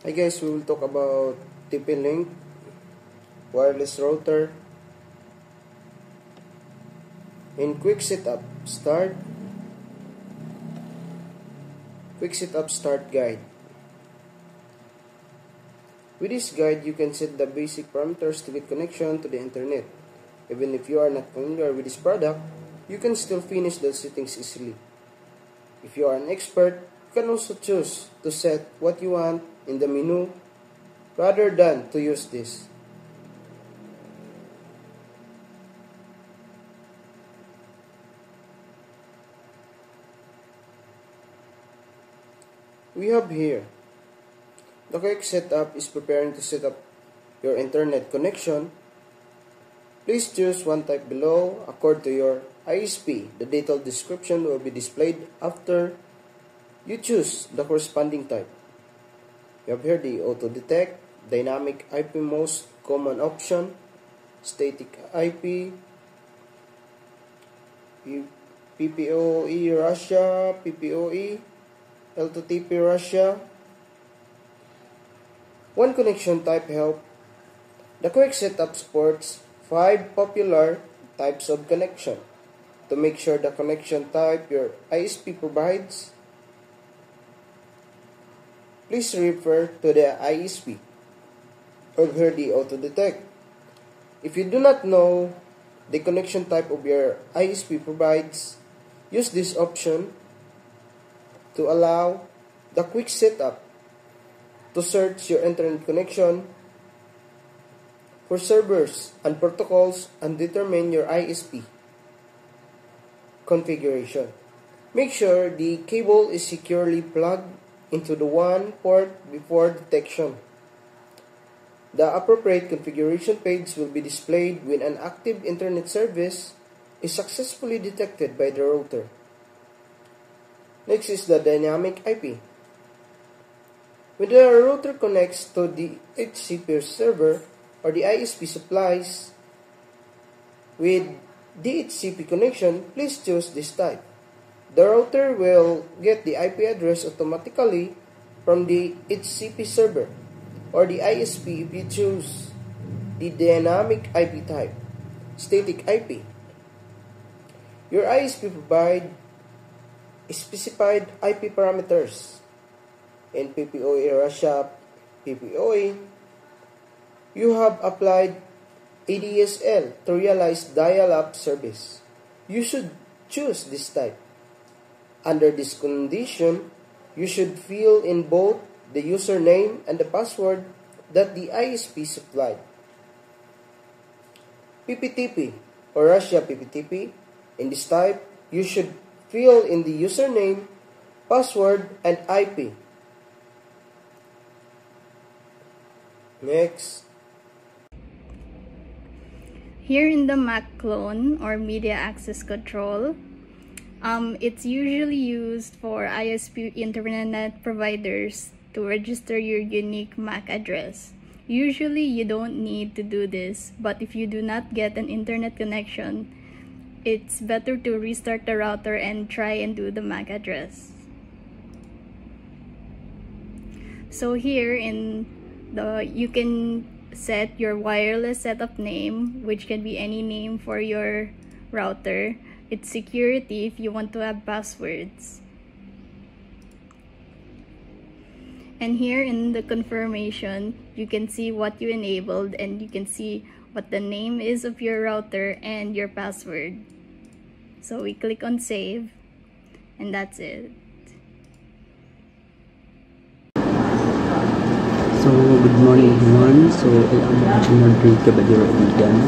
Hi guys, we will talk about TP-Link wireless router in quick setup start guide. With this guide, you can set the basic parameters to get connection to the internet. Even if you are not familiar with this product, you can still finish the settings easily. If you are an expert, you can also choose to set what you want in the menu rather than to use this. We have here the quick setup is preparing to set up your internet connection. Please choose one type below according to your ISP. The detailed description will be displayed after you choose the corresponding type. You have here the auto detect, dynamic IP most common option, static IP, PPOE Russia, PPOE, L2TP Russia. One connection type help. The quick setup supports 5 popular types of connection. To make sure the connection type your ISP provides, please refer to the ISP or here the auto detect. If you do not know the connection type of your ISP provides, use this option to allow the quick setup to search your internet connection for servers and protocols and determine your ISP configuration. Make sure the cable is securely plugged into the one port before detection. The appropriate configuration page will be displayed when an active internet service is successfully detected by the router. Next is the dynamic IP. When the router connects to the HCP server or the ISP supplies with DHCP connection, please choose this type. The router will get the IP address automatically from the HCP server or the ISP if you choose the dynamic IP type. Static IP. Your ISP provide specified IP parameters. In PPOE Russia, PPOE, you have applied ADSL to realize dial-up service. You should choose this type. Under this condition, you should fill in both the username and the password that the ISP supplied. PPTP or Russia PPTP, in this type, you should fill in the username, password, and IP. Next. Here in the Mac clone or media access control, it's usually used for ISP internet providers to register your unique MAC address. Usually you don't need to do this, but if you do not get an internet connection, it's better to restart the router and try and do the MAC address. So here you can set your wireless setup name, which can be any name for your router. It's security if you want to have passwords. And here in the confirmation, you can see what you enabled and you can see what the name is of your router and your password. So we click on save and that's it. So good morning everyone. So I am Junior Caballero Vegan.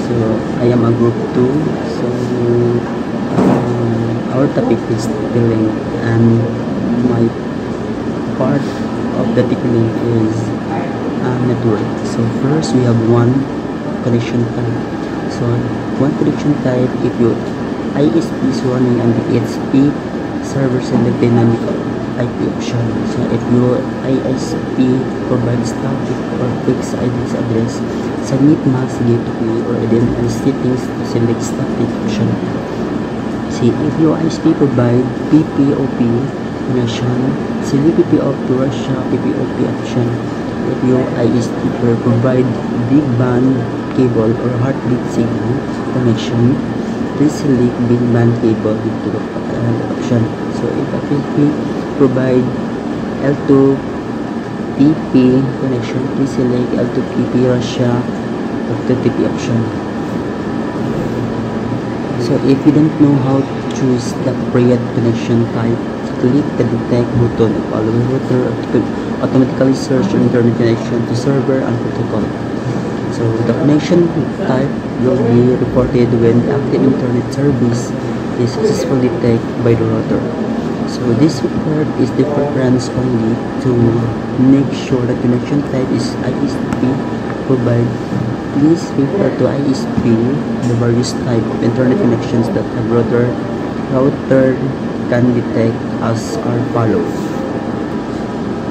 So I am a group 2. So our topic is TP-Link and my part of the TP-Link is network. So first we have one connection type. So one connection type, if your ISP is running on the HP server select dynamic IP option. So if your ISP provides static or fixed IP address, submit mask gateway or identity settings to select static option. See, if your ISP provide PPOP connection. Select PPO to Russia PPOP option. PPO ISP provide big band cable or heartbeat signal connection. Please select big band cable into the option. So if PPO provide L2PP connection, please select L2PP Russia L2PP option. So if you don't know how to choose the appropriate connection type, click the detect button and follow the router to automatically search your internet connection to server and protocol. So the connection type will be reported when the active internet service is successfully detected by the router. So this report is the preference only to make sure the connection type is ISP provided. Please refer to ISP, the various type of internet connections that a router can detect as are follows.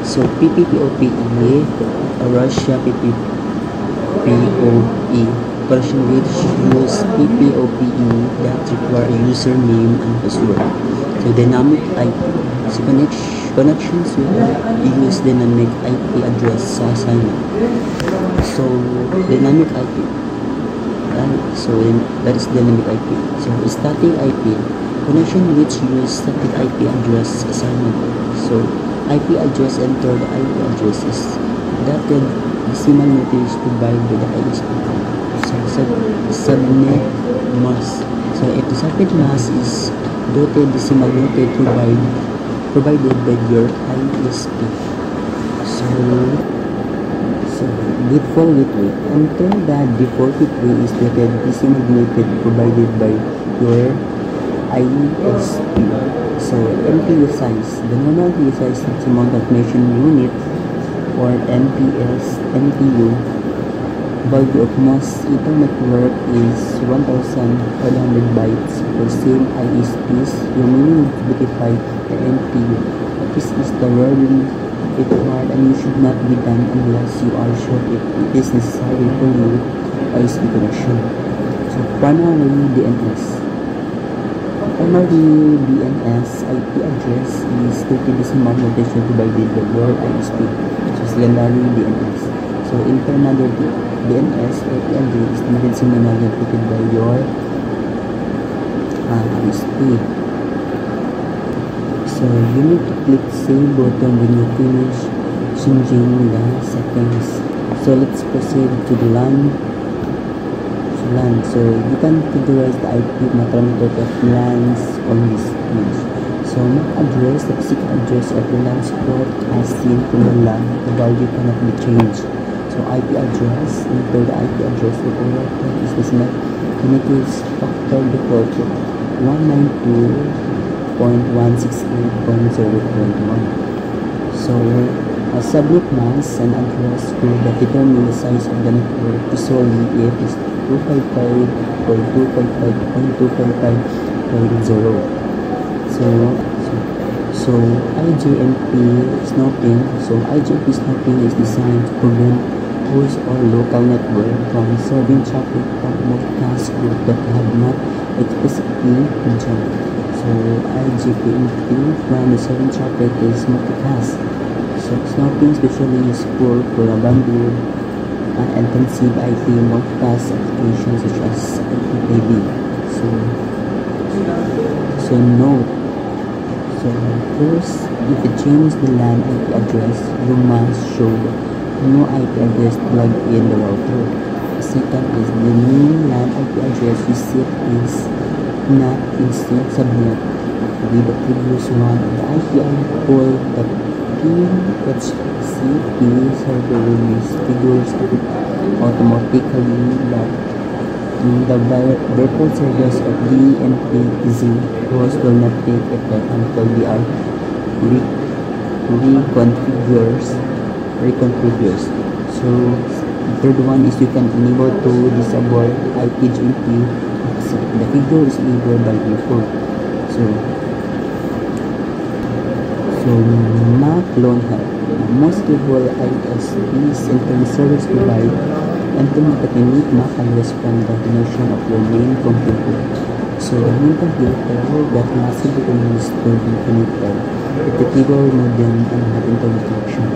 So PPPoPE, Russia PPPoE, connection which use PPOPE that require a username and password. So dynamic IP. So connections will use dynamic IP address assignment. So dynamic IP. So that is dynamic IP. So static IP. Connection which use static IP address assignment. So IP address entered the IP address is dotted decimal notice provided by the ISP. So subnet mask. So if the subnet mask is dotted decimal noted provided by your ISP. So default gateway. Enter the default gateway is dotted decimal noted provided by your ISP. So MPU size. The normal MPU size is amount of information unit or MPU value of most Ethernet network is 1500 bytes. For same ISPs, you may need to verify the MPU. This is the rarely required and you should not be done unless you are sure if it is necessary for your ISP connection. So primary DNS. Primary DNS IP address is 30 decimal notation provided by your ISP. So secondary DNS. So internal DNS IP address is 30 decimal notated by your ISP. So you need to click save button when you finish changing the settings. So let's proceed to the LAN. So you can configure the IP parameter of LANs on this page. So MAC address, the physical address of the LAN port as seen from the LAN, the value cannot be changed. So IP address, enter the IP address of the router is this net uniqueness factor default 192.168.0.1. So a subnet mask and address will determine the size of the network to solely if it's 255.255.255.0. So IGMP snooping. So IGMP snooping is designed to prevent host or local network from serving traffic from multicast group that have not explicitly joined. So IGMP from the serving traffic is multicast. So snooping especially is for a bandwidth intensive IP multicast applications such as IPTV. So note. So first, if you change the LAN IP address, you must show no IP address plugged in the router. Second is the new LAN IP address received is not instant subnet with the previous one. The IP for the PHCP server release figures automatically that the virtual service of DNPZ host will not take effect until they are reconfigures. So the third one is you can enable to disable IPGMP. The figure is enabled by default. So MAC loan help. Most cable ISPs internet service provide and to make a unique MAC address from the connection of your main computer. So So the main computer that massively needs to be connected with the cable modem and have internet connection.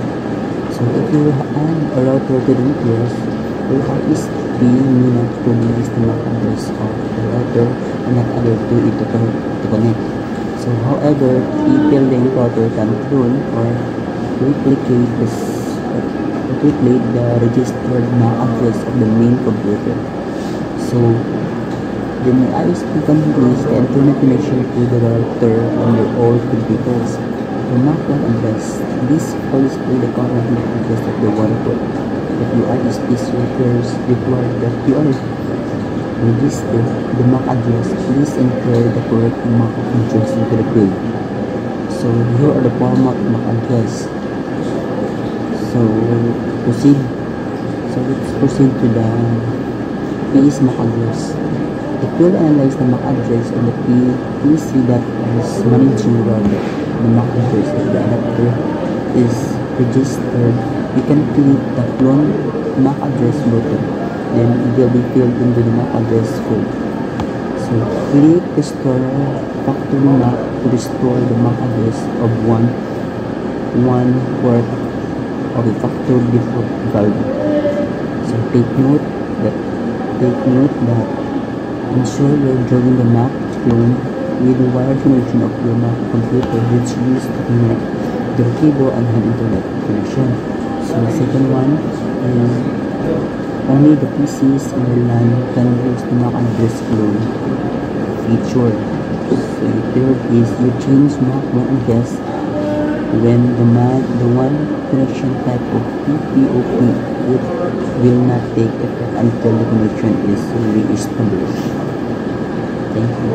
So if you add a router to the network, you will always be needed to release the MAC address of the router and not allow to it to connect. So however, people the router can clone or replicate the registered MAC address of the main computer. So then your ISP can release the internet connection to the router on your old computers. The MAC address. This will display the current MAC address of the router. If your ISP's routers require that you are register the MAC address, please enter the correct MAC address into the field. So here are the format MAC address. So proceed. So let's proceed to the PS MAC address. It will analyze the MAC address of the PC that is managing the MAC address. If the adapter is registered, you can click the clone MAC address button. Then it will be filled into the MAC address field. So click restore factory MAC to restore the MAC address of one port of the factory default value. So take note that ensure you're drawing the MAC clone with the wired connection of your MAC computer, which used to connect the cable and have internet connection. So the second one is only the PCs in your LAN can use the MAC address clone feature. So the third is you change MAC address when the one connection type of PPOP, it will not take effect until the connection is re-established. Thank you.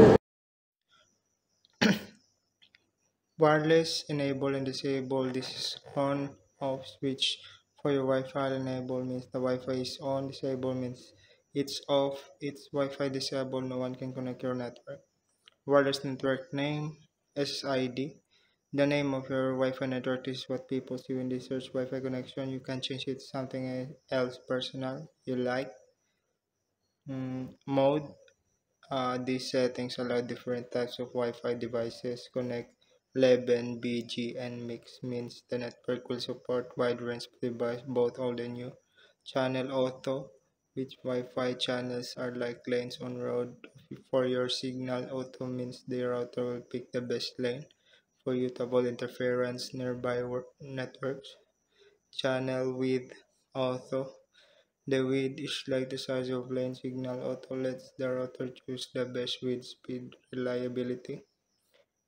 Wireless enable and disable. This is on off switch for your Wi-Fi. Enable means the Wi-Fi is on. Disable means it's off. It's Wi-Fi disabled. No one can connect your network. Wireless network name SSID. The name of your Wi-Fi network is what people see when they search Wi-Fi connection. You can change it to something else personal you like. Mode. These settings allow different types of Wi-Fi devices connect. 11 BG and mix means the network will support wide range of devices, both old and new. Channel auto, which Wi-Fi channels are like lanes on road. For your signal, auto means the router will pick the best lane for you to avoid interference nearby networks. Channel width auto. The width is like the size of lane. Signal auto lets the router choose the best width, speed, reliability.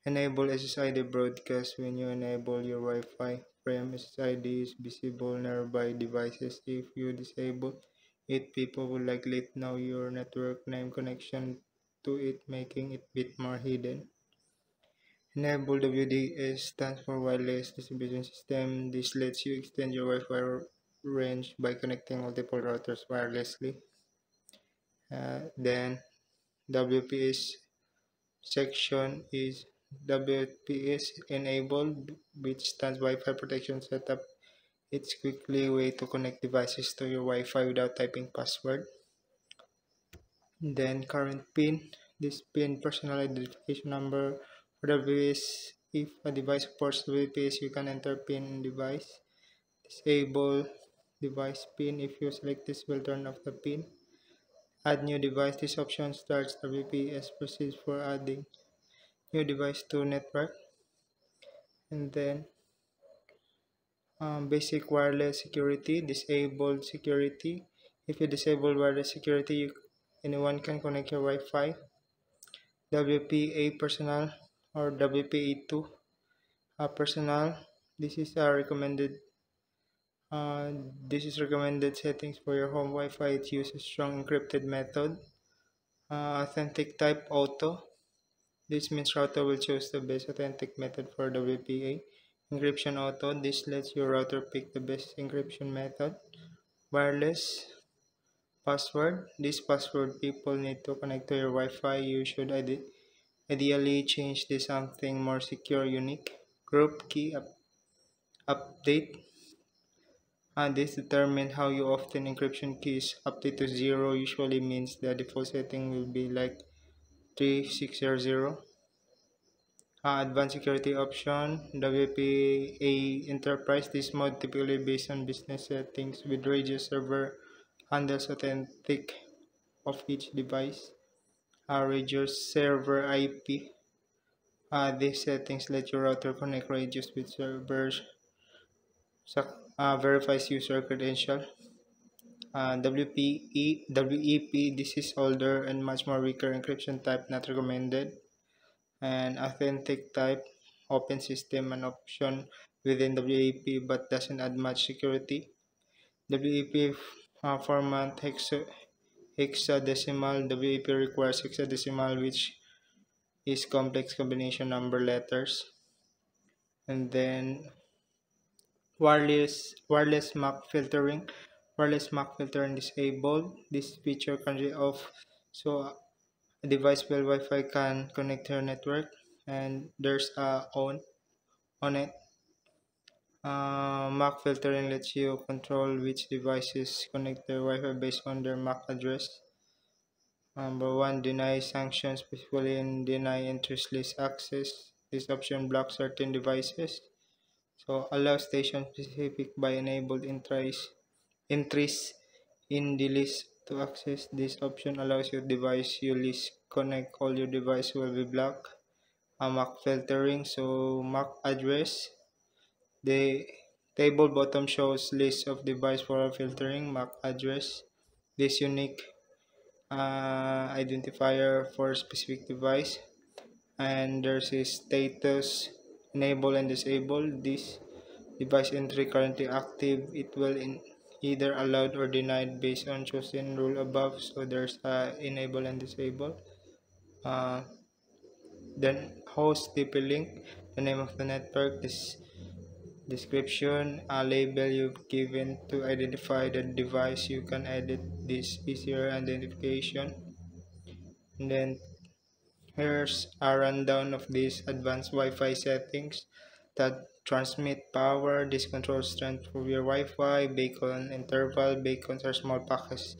Enable SSID broadcast. When you enable your Wi-Fi frame, SSID is visible nearby devices. If you disable it, people will likely know your network name connection to it, making it a bit more hidden. Enable WDS stands for Wireless Distribution System. This lets you extend your Wi-Fi range by connecting multiple routers wirelessly. Then WPS section is WPS enabled, which stands Wi-Fi protection setup. It's quickly way to connect devices to your Wi-Fi without typing password. Then current pin. This pin personal identification number for WPS. If a device supports WPS, you can enter pin device. Disable device pin. If you select this, will turn off the pin. Add new device. This option starts WPS. Proceeds for adding new device to network. And then basic wireless security, disabled security. If you disable wireless security, anyone can connect your Wi-Fi. WPA personal or WPA2 personal. This is recommended. This is recommended settings for your home Wi-Fi. It uses strong encrypted method. Authentic type auto. This means router will choose the best authentic method for WPA. Encryption auto. This lets your router pick the best encryption method. Wireless password. This password people need to connect to your Wi-Fi. You should ideally change this something more secure, unique. Group key update. This determines how you often encryption keys. Update to 0 usually means the default setting will be like 3600. Advanced security option, WPA Enterprise. This mode typically based on business settings with radius server handles authentic of each device. Radius server IP. These settings let your router connect radius with servers, verifies user credential. WEP, this is older and much more weaker encryption type, not recommended. And authentic type, open system, an option within WEP but doesn't add much security. WEP format hexadecimal. WEP requires hexadecimal, which is complex combination number letters. And then wireless MAC filtering. Wireless MAC filtering disabled. This feature can be off, so a device with Wi-Fi can connect to your network, and there's a on it. MAC filtering lets you control which devices connect to Wi-Fi based on their MAC address. Number 1, deny sanctions, specifically in deny interest list access. This option blocks certain devices. So allow station specific by enabled entries in the list to access. This option allows your device you list connect, all your device will be blocked. MAC filtering, so MAC address. The table bottom shows list of device for filtering. MAC address, this unique identifier for specific device. And there's a status, enable and disable. This device entry currently active, it will either allowed or denied based on chosen rule above. So there's enable and disable. Then host TP link, the name of the network, this description, a label you've given to identify the device. You can edit this easier identification. And then here's a rundown of these advanced Wi-Fi settings that transmit power. This controls strength of your Wi-Fi. Beacon interval. Beacons are small packets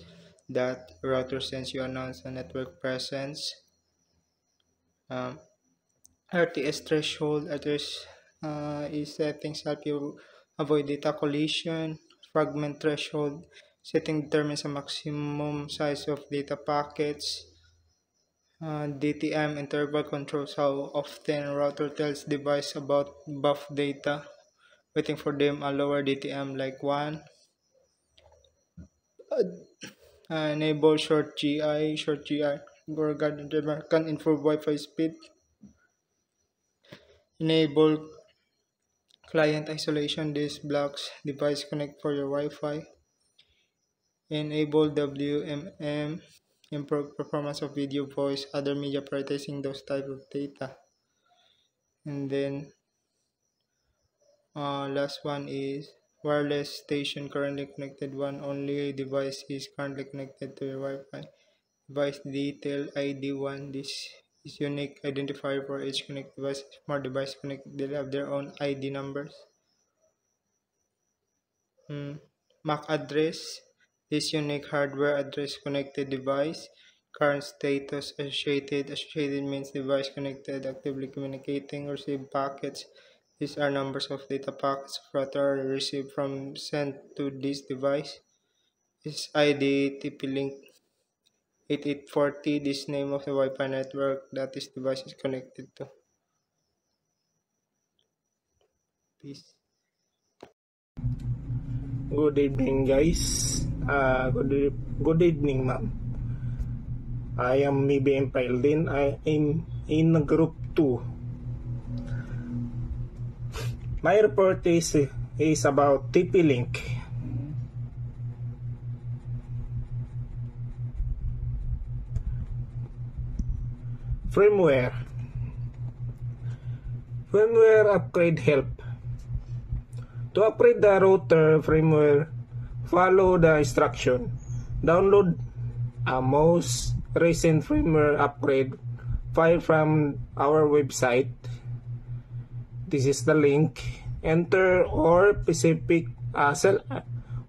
that router sends you announce the network presence. RTS threshold. RTS is settings help you avoid data collision. Fragment threshold. Setting determines the maximum size of data packets. DTM interval controls how often router tells device about buff data. Waiting for them, a lower DTM like 1. Enable short GI. Short GI or guard can improve Wi-Fi speed. Enable client isolation. This blocks device connect for your Wi-Fi. Enable WMM. Improve performance of video, voice, other media, prioritizing those type of data. And then last one is wireless station currently connected. One only device is currently connected to your Wi-Fi. Device detail ID1. This is unique identifier for each connected device. If more devices connected, they'll have their own ID numbers. MAC address. This unique hardware address connected device. Current status associated. Associated means device connected, actively communicating, receive packets. These are numbers of data packets router received from sent to this device. This ID TP link 8840. This name of the Wi-Fi network that this device is connected to. Peace. Good evening, guys. Good evening, ma'am. I am BBM Paildin. I am in group 2. My report is about TP-Link. Firmware upgrade help. To upgrade the router firmware, follow the instruction. Download a most recent firmware upgrade file from our website. This is the link. Enter or specific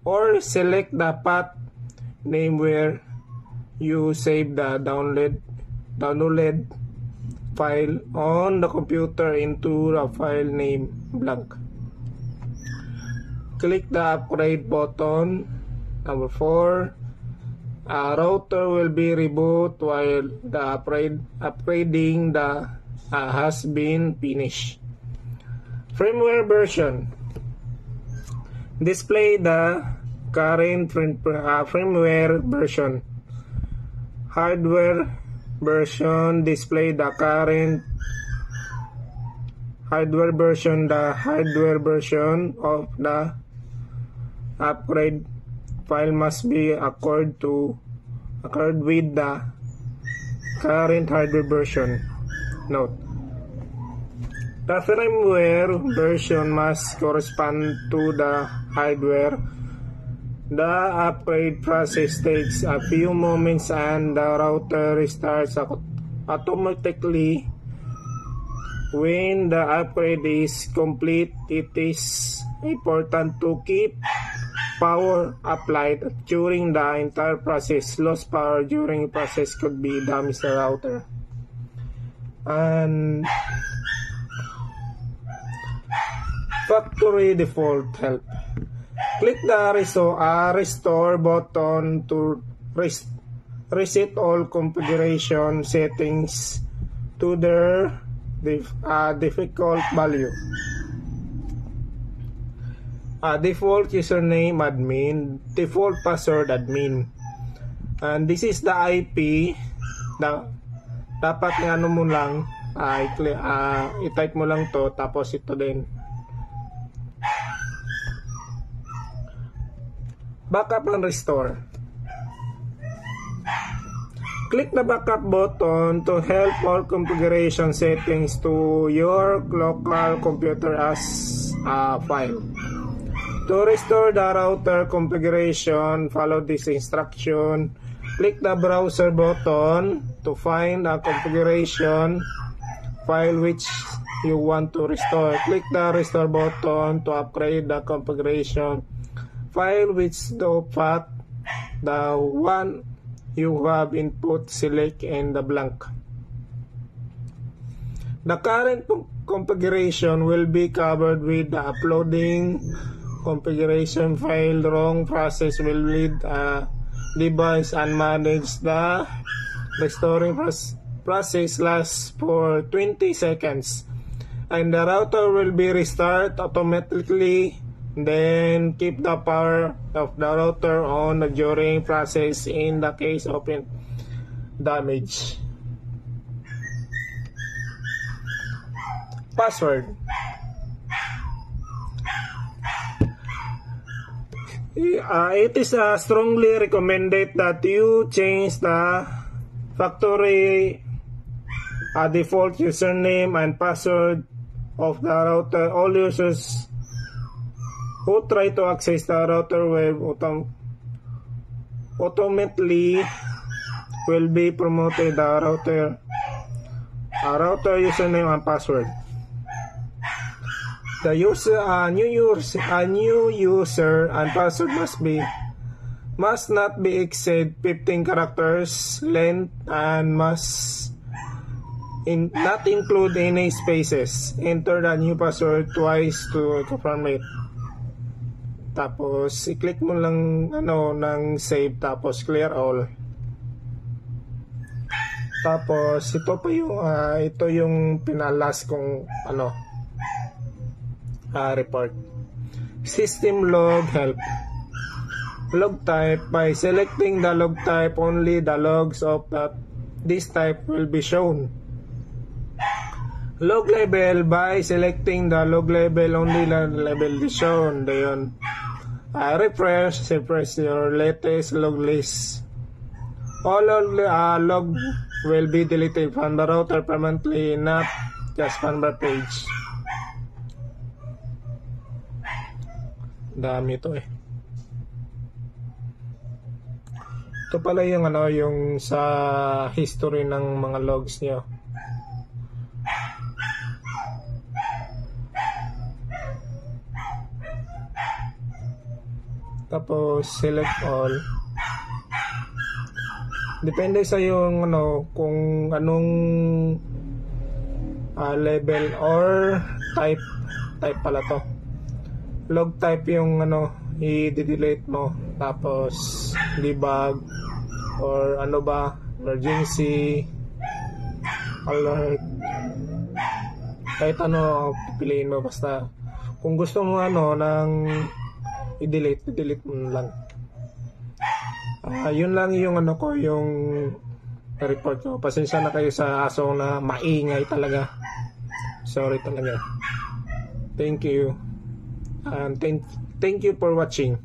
or select the path name where you save the download downloaded file on the computer into a file name blank. Click the upgrade button. Number 4. Router will be reboot while the upgrading has been finished. Firmware version. Display the current firmware version. Hardware version. Display the current hardware version. The hardware version of the upgrade file must be accorded with the current hardware version. Note: the firmware version must correspond to the hardware. The upgrade process takes a few moments and the router restarts automatically. When the upgrade is complete, it is important to keep power applied during the entire process. Lost power during the process could be damage the router. And factory default help. Click the restore button to reset all configuration settings to their default value. Default username admin, default password admin. And this is the IP. Dapat ano mo lang, i-type mo lang to, tapos ito din. Backup and restore. Click the backup button to help all configuration settings to your local computer as a file. To restore the router configuration, follow this instruction. Click the browser button to find a configuration file which you want to restore. Click the restore button to upgrade the configuration file which the path, the one you have input, select in the blank. The current configuration will be covered with the uploading configuration file. The wrong process will lead a device and manage. The restoring process lasts for 20 seconds and the router will be restarted automatically. Then keep the power of the router on during process in the case of damage. Password. It is strongly recommended that you change the factory default username and password of the router. All users who try to access the router will automatically will be promoted the router username and password. The new user and password must not be exceed 15 characters length and must not include any spaces. Enter the new password twice to confirm it. Tapos i-click mo lang ng save, tapos clear all. Tapos ito yung pinalas kong report. System log help. Log type. By selecting the log type, only the logs of this type will be shown. Log label. By selecting the log label, only the label is shown. Dayon. Refresh your latest log list. All log will be deleted from the router permanently, not just from the page. Dami ito eh. Ito pala yung yung sa history ng mga logs niyo. Tapos select all. Depende sa yung kung anong level or type pala to. Log type yung i-delete mo, tapos debug or emergency, alert, kahit pipiliin mo, basta kung gusto mo nang i-delete mo lang. Yun lang yung yung report ko. Pasensya na kayo sa asong na maingay talaga. Sorry talaga. Thank you. And thank you for watching.